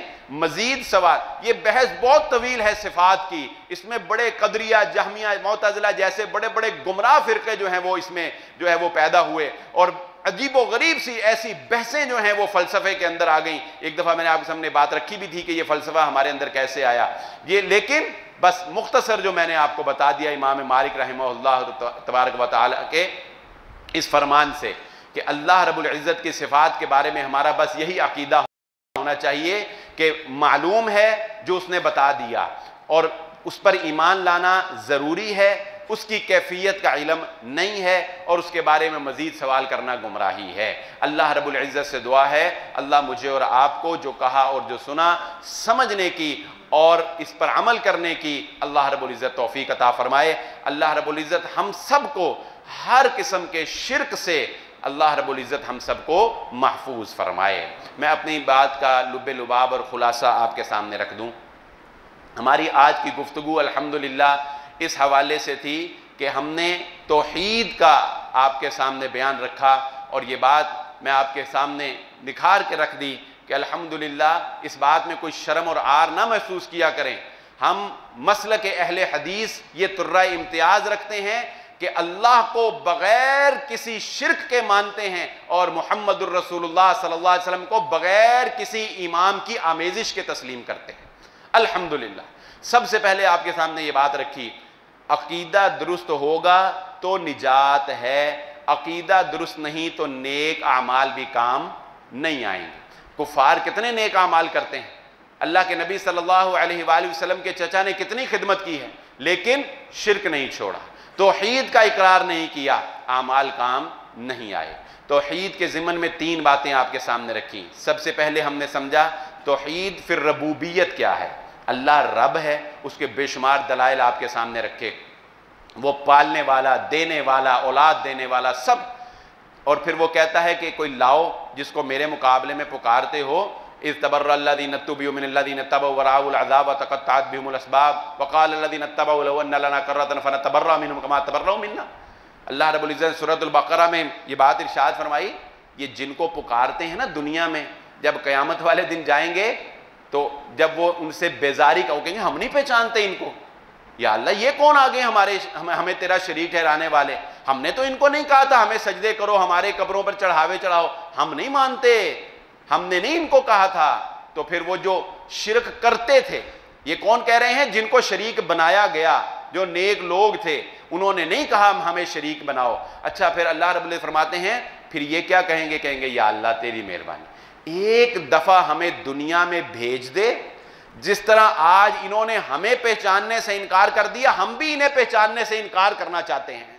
مزید سوال، یہ بحث بہت طویل ہے صفات کی، اس میں بڑے قدریہ، جہمیہ، معتزلہ جیسے بڑے بڑے گمراہ فرقے جو ہیں وہ اس میں جو ہے وہ پیدا ہوئے، اور عجیب و غریب سی ایسی بحثیں جو ہیں وہ فلسفے کے اندر آ گئیں۔ ایک دفعہ میں نے آپ کے سامنے بات رکھی بھی تھی کہ یہ فلسفہ ہمارے اندر کیسے آیا، یہ لیکن بس مختصر جو میں نے آپ کو بتا دیا امام مالک رحمہ اللہ تبارک و تعالی کے اس فرمان سے کہ اللہ رب العزت کی صفات کے بارے میں ہمارا بس یہی عقیدہ ہونا چاہیے کہ معلوم ہے جو اس نے بتا دیا اور اس پر ایمان لانا ضروری ہے، اس کی کیفیت کا علم نہیں ہے اور اس کے بارے میں مزید سوال کرنا گمراہی ہے۔ اللہ رب العزت سے دعا ہے اللہ مجھے اور آپ کو جو کہا اور جو سنا سمجھنے کی اور اس پر عمل کرنے کی اللہ رب العزت توفیق عطا فرمائے۔ اللہ رب العزت ہم سب کو ہر قسم کے شرک سے اللہ رب العزت ہم سب کو محفوظ فرمائے۔ میں اپنی بات کا لب لباب اور خلاصہ آپ کے سامنے رکھ دوں۔ ہماری آج کی گفتگو الحمدللہ اس حوالے سے تھی کہ ہم نے توحید کا آپ کے سامنے بیان رکھا اور یہ بات میں آپ کے سامنے نکھار کے رکھ دی کہ الحمدللہ اس بات میں کوئی شرم اور عار نہ محسوس کیا کریں۔ ہم مسلک اہل حدیث یہ ترہ امتیاز رکھتے ہیں کہ اللہ کو بغیر کسی شرک کے مانتے ہیں اور محمد الرسول اللہ صلی اللہ علیہ وسلم کو بغیر کسی امام کی آمیزش کے تسلیم کرتے ہیں۔ الحمدللہ سب سے پہلے آپ کے سامنے یہ بات رکھی، عقیدہ درست ہوگا تو نجات ہے، عقیدہ درست نہیں تو نیک اعمال بھی کام نہیں آئیں گے۔ کفار کتنے نیک اعمال کرتے ہیں، اللہ کے نبی صلی اللہ علیہ وآلہ وسلم کے چچا نے کتنی خدمت کی ہے لیکن شرک نہیں چھوڑا، توحید کا اقرار نہیں کیا، اعمال کام نہیں آئے۔ توحید کے ضمن میں تین باتیں آپ کے سامنے رکھی۔ سب سے پہلے ہم نے سمجھا توحید فی الربوبیت کیا ہے، اللہ رب ہے، اس کے بے شمار دلائل آپ کے سامنے رکھے، وہ پالنے والا، دینے والا، اولاد دینے والا سب، اور پھر وہ کہتا ہے کہ کوئی لاؤ جس کو میرے مقابلے میں پکارتے ہو۔ اذ تبرأ الذین اتبعوا من الذین اتبعوا ورأوا العذاب وتقطعت بهم الاسباب وقال الذین اتبعوا لو ان لنا کرۃ فنتبرأ منهم كما تبرؤوا منا۔ اللہ رب العزت سورۃ البقرہ میں یہ بات ارشاد فرمائی، یہ جن کو پکارتے ہیں نا دنیا میں، جب قیامت والے دن جائیں گے تو جب وہ ان سے بیزاری کا کہیں گے ہم نہیں پہچانتے ان کو، یا اللہ یہ کون آگے ہمیں تیرا شریک ٹھہرانے والے، ہم نے تو ان کو نہیں کہا تھا ہمیں سجدے کرو، ہمارے قبروں پر چڑھاوے چڑھاؤ، ہم نہیں مانتے، ہم نے نہیں ان کو کہا تھا۔ تو پھر وہ جو شرک کرتے تھے، یہ کون کہہ رہے ہیں؟ جن کو شریک بنایا گیا، جو نیک لوگ تھے انہوں نے نہیں کہا ہمیں شریک بناؤ۔ اچھا پھر اللہ رب العزت فرماتے ہیں پھر یہ کیا کہیں گے؟ کہیں گے یا اللہ تیری مہربانی، ایک دفعہ ہمیں دنیا میں بھیج دے، جس طرح آج انہوں نے ہمیں پہچاننے سے انکار کر دیا، ہم بھی انہیں پہچاننے سے انکار کرنا چاہتے ہیں۔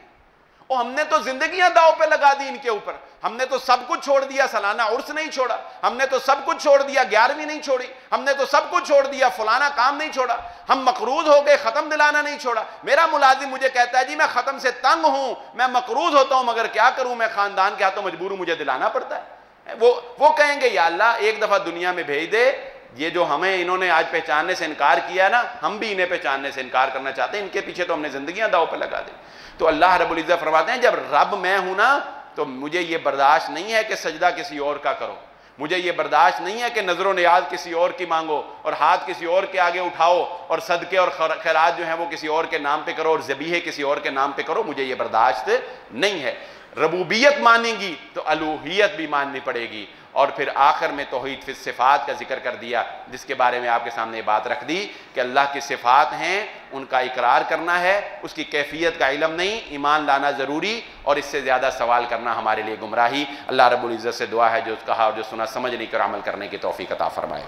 اور ہم نے تو زندگیاں داؤ پہ لگا دی ان کے اوپر، ہم نے تو سب کچھ چھوڑ دیا، سالانہ عرس نہیں چھوڑا، ہم نے تو سب کچھ چھوڑ دیا، 11ویں نہیں چھوڑی، ہم نے تو سب کچھ چھوڑ دیا، فلانا کام نہیں چھوڑا، ہم مقروض ہو گئے، ختم دلانا نہیں چھوڑا۔ میرا ملازم مجھے کہتا ہے جی میں ختم سے تنگ ہوں، میں مقروض ہوتا ہوں، مگر کیا کروں، میں خاندان کے ہاتھوں مجبور ہوں، مجھے دلانا پڑتا ہے۔ وہ کہیں گے یا اللہ ایک دفعہ دنیا میں بھیج دے، یہ جو ہمیں انہوں نے آج پہچاننے سے انکار کیا نا، ہم بھی انہیں پہچاننے سے انکار کرنا چاہتے ہیں، ان کے پیچھے تو ہم نے زندگیاں داؤ پہ لگا دی۔ تو اللہ رب العزت فرماتے ہیں جب رب میں ہوں نا تو مجھے یہ برداشت نہیں ہے کہ سجدہ کسی اور کا کرو، مجھے یہ برداشت نہیں ہے کہ نظر و نیاز کسی اور کی مانگو اور ہاتھ کسی اور کے آگے اٹھاؤ اور صدقے اور خیرات جو ہیں وہ کسی اور کے نام پہ کرو اور ذبیحے کسی اور کے نام پہ کرو، مجھے یہ برداشت نہیں ہے۔ ربوبیت مانیں گی تو الوہیت بھی ماننی پڑے گی۔ اور پھر آخر میں توحید فی الصفات کا ذکر کر دیا، جس کے بارے میں آپ کے سامنے بات رکھ دی کہ اللہ کی صفات ہیں، ان کا اقرار کرنا ہے، اس کی کیفیت کا علم نہیں، ایمان لانا ضروری، اور اس سے زیادہ سوال کرنا ہمارے لیے گمراہی۔ اللہ رب العزت سے دعا ہے جو کہا اور جو سنا سمجھنے اور عمل کرنے کی توفیق عطا فرمائے۔